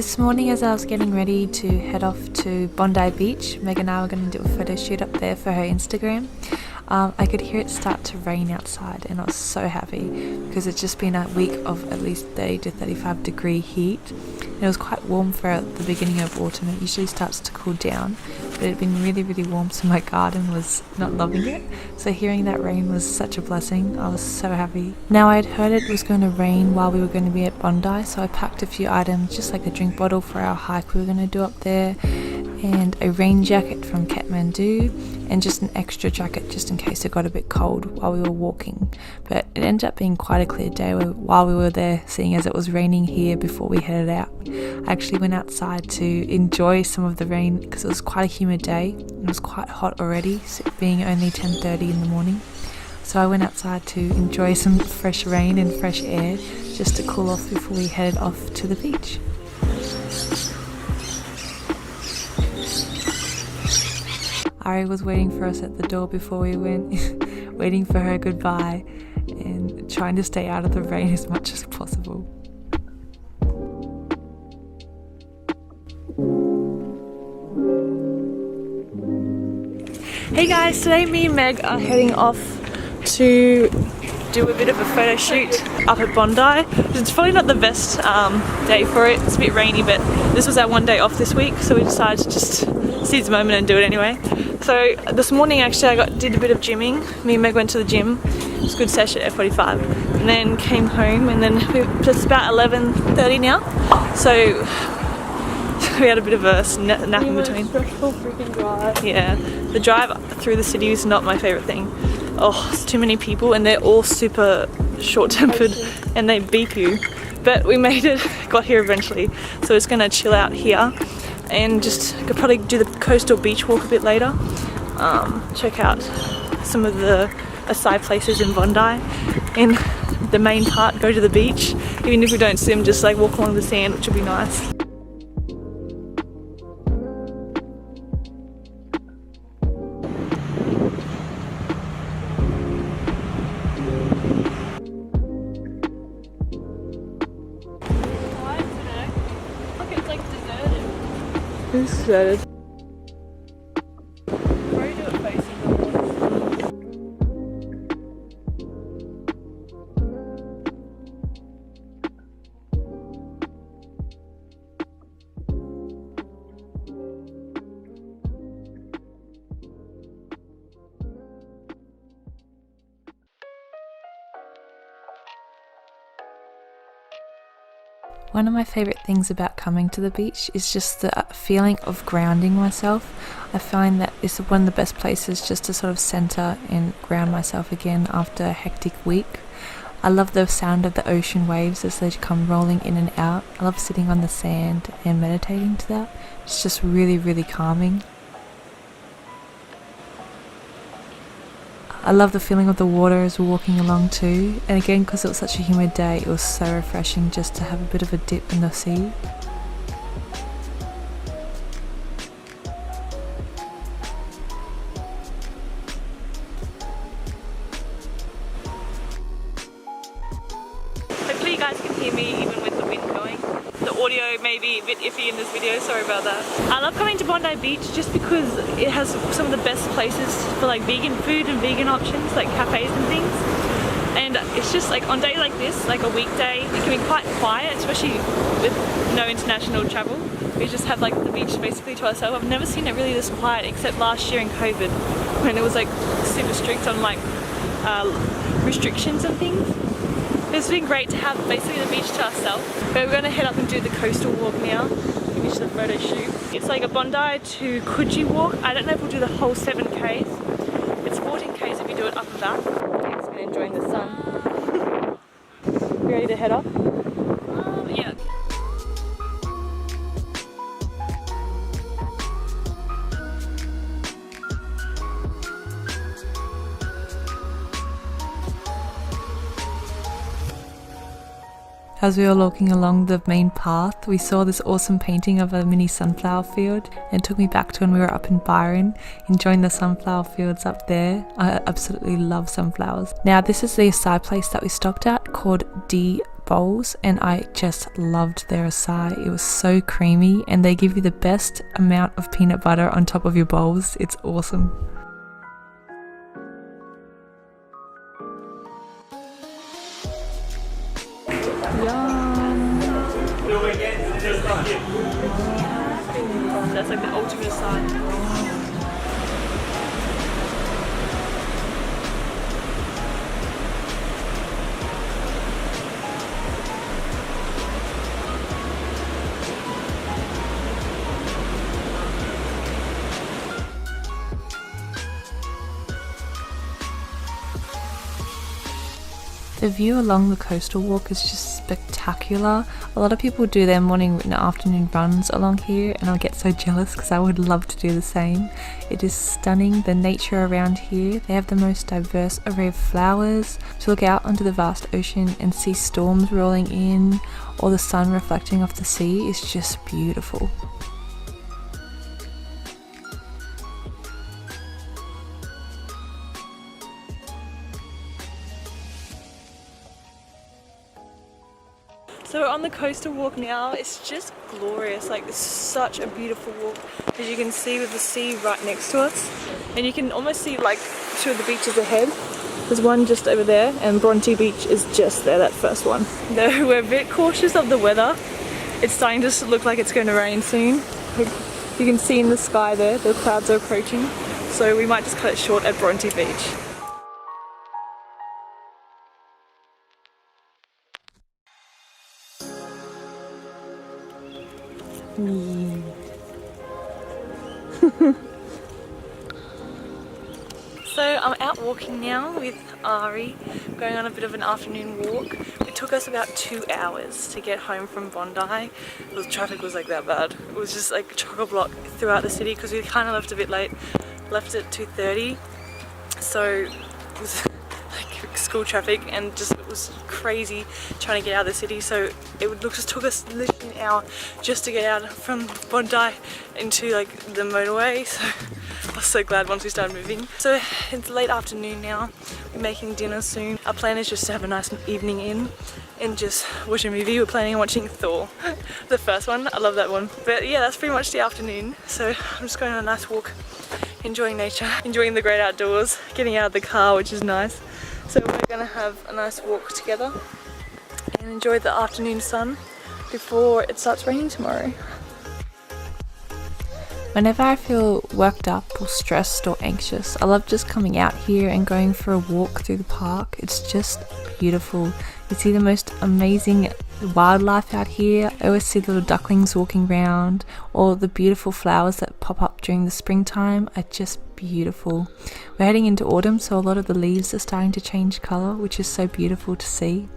This morning as I was getting ready to head off to Bondi Beach, Meg and I were going to do a photo shoot up there for her Instagram. I could hear it start to rain outside and I was so happy because it's just been a week of at least 30 to 35 degree heat. And it was quite warm for the beginning of autumn. It usually starts to cool down, but it had been really warm, so my garden was not loving it. So hearing that rain was such a blessing. I was so happy. Now I had heard it was going to rain while we were going to be at Bondi, so I packed a few items, just like a drink bottle for our hike we were going to do up there, and a rain jacket from Kathmandu, and just an extra jacket just in case it got a bit cold while we were walking. But it ended up being quite a clear day while we were there, seeing as it was raining here before we headed out. I actually went outside to enjoy some of the rain because it was quite a humid day. It was quite hot already, being only 10:30 in the morning. So I went outside to enjoy some fresh rain and fresh air just to cool off before we headed off to the beach. Ari was waiting for us at the door before we went, waiting for her goodbye and trying to stay out of the rain as much as possible. Hey guys, today me and Meg are heading off to do a bit of a photo shoot up at Bondi. It's probably not the best day for it. It's a bit rainy, but this was our one day off this week, so we decided to just seize the moment and do it anyway. So this morning actually I did a bit of gymming. Me and Meg went to the gym. It was a good session at F45, and then came home, and then it's about 11:30 now. So we had a bit of a nap in between. Stressful freaking drive. Yeah, the drive through the city is not my favourite thing. Oh, it's too many people and they're all super short-tempered and they beep you. But we made it, got here eventually. So we're just gonna chill out here and just could probably do the coastal beach walk a bit later. Check out some of the aside places in Bondi. In the main part, go to the beach. Even if we don't swim, just like walk along the sand, which would be nice. Who's deserted? Probably do it facing the water. One of my favourite things about coming to the beach is just the feeling of grounding myself. I find that it's one of the best places just to sort of centre and ground myself again after a hectic week. I love the sound of the ocean waves as they come rolling in and out. I love sitting on the sand and meditating to that. It's just really calming. I love the feeling of the water as we're walking along too, and again because it was such a humid day, it was so refreshing just to have a bit of a dip in the sea. Hopefully you guys can hear me even with the wind going. The audio may be a bit iffy in this video, sorry about that. I love coming to Bondi Beach just because it has some of the best places for like vegan food and vegan options, like cafes and things. And it's just like on days like this, like a weekday, it can be quite quiet, especially with no international travel. We just have like the beach basically to ourselves. I've never seen it really this quiet except last year in COVID when it was like super strict on like restrictions and things. It's been great to have basically the beach to ourselves. But we're going to head up and do the coastal walk now, finish the photo shoot. It's like a Bondi to Coogee walk. I don't know if we'll do the whole 7Ks. It's 14Ks if you do it up and back. It's been enjoying the sun. You ready to head up? Yeah. As we were walking along the main path, we saw this awesome painting of a mini sunflower field, and it took me back to when we were up in Byron, enjoying the sunflower fields up there. I absolutely love sunflowers. Now this is the side place that we stopped at called bowls, and I just loved their acai. It was so creamy, and they give you the best amount of peanut butter on top of your bowls. It's awesome. Yum. That's like the ultimate acai. The view along the coastal walk is just spectacular. A lot of people do their morning and afternoon runs along here, and I get so jealous because I would love to do the same. It is stunning, the nature around here. They have the most diverse array of flowers. To look out onto the vast ocean and see storms rolling in or the sun reflecting off the sea is just beautiful. So we're on the coastal walk now. It's just glorious. Like, it's such a beautiful walk, as you can see with the sea right next to us, and you can almost see like two of the beaches ahead. There's one just over there, and Bondi Beach is just there, that first one. Though we're a bit cautious of the weather. It's starting to look like it's going to rain soon. You can see in the sky there, the clouds are approaching. So we might just cut it short at Bondi Beach. So I'm out walking now with Ari, going on a bit of an afternoon walk. It took us about 2 hours to get home from Bondi. The traffic was like that bad. It was just like chock-a-block throughout the city because we kind of left a bit late, left at 2:30. So it was like school traffic, and just it was crazy trying to get out of the city. So it just took us literally an hour just to get out from Bondi into like the motorway. So I was so glad once we started moving. So it's late afternoon now. We're making dinner soon. Our plan is just to have a nice evening in and just watch a movie. We're planning on watching Thor, the first one. I love that one. But yeah, that's pretty much the afternoon. So I'm just going on a nice walk, enjoying nature, enjoying the great outdoors, getting out of the car, which is nice. So we're gonna have a nice walk together and enjoy the afternoon sun before it starts raining tomorrow. Whenever I feel worked up or stressed or anxious, I love just coming out here and going for a walk through the park. It's just beautiful. You see the most amazing wildlife out here. I always see little ducklings walking around, or the beautiful flowers that pop up during the springtime are just beautiful. We're heading into autumn, so a lot of the leaves are starting to change colour, which is so beautiful to see.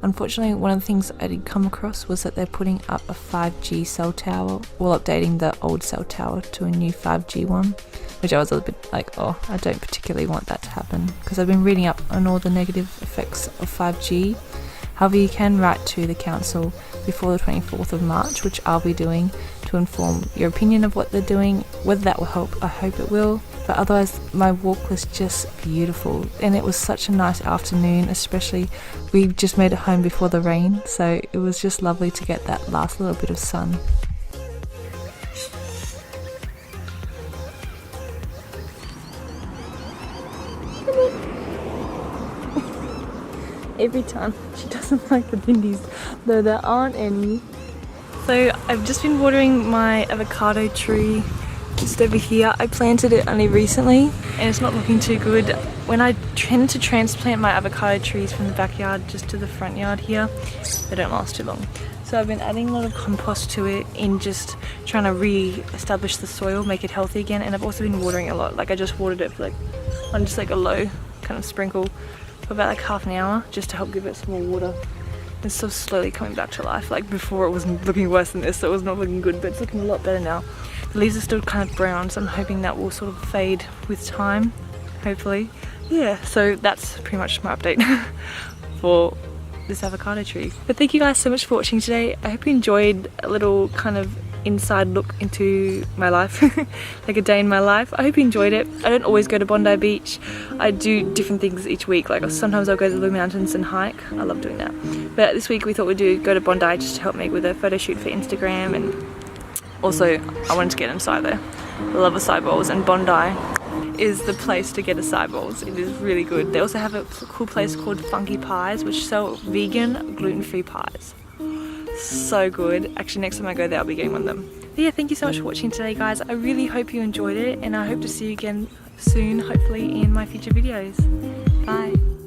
Unfortunately, one of the things I did come across was that they're putting up a 5G cell tower, while updating the old cell tower to a new 5G one, which I was a little bit like, oh, I don't particularly want that to happen, because I've been reading up on all the negative effects of 5G. However, you can write to the council before the 24th of March, which I'll be doing, to inform your opinion of what they're doing. Whether that will help, I hope it will. But otherwise, my walk was just beautiful, and it was such a nice afternoon, especially we just made it home before the rain, so it was just lovely to get that last little bit of sun. Every time she doesn't like the bindies, though there aren't any. So I've just been watering my avocado tree just over here. I planted it only recently and it's not looking too good. When I tend to transplant my avocado trees from the backyard just to the front yard here, they don't last too long. So I've been adding a lot of compost to it in just trying to re-establish the soil, make it healthy again. And I've also been watering a lot. Like I just watered it for like on just like a low kind of sprinkle for about like half an hour just to help give it some more water. It's so slowly coming back to life. Like before it was looking worse than this, so it was not looking good, but it's looking a lot better now. The leaves are still kind of brown, so I'm hoping that will sort of fade with time, hopefully. Yeah, so that's pretty much my update for this avocado tree. But thank you guys so much for watching today. I hope you enjoyed a little kind of inside look into my life, like a day in my life. I hope you enjoyed it. I don't always go to Bondi Beach. I do different things each week. Like sometimes I'll go to the mountains and hike. I love doing that. But this week we thought we'd go to Bondi just to help me with a photo shoot for Instagram, and also I wanted to get inside there. I love acai bowls, and Bondi is the place to get acai bowls. It is really good. They also have a cool place called Funky Pies, which sell vegan, gluten-free pies. So good. Actually, next time I go there, I'll be getting one of them. But yeah, thank you so much for watching today, guys. I really hope you enjoyed it, and I hope to see you again soon, hopefully in my future videos. Bye.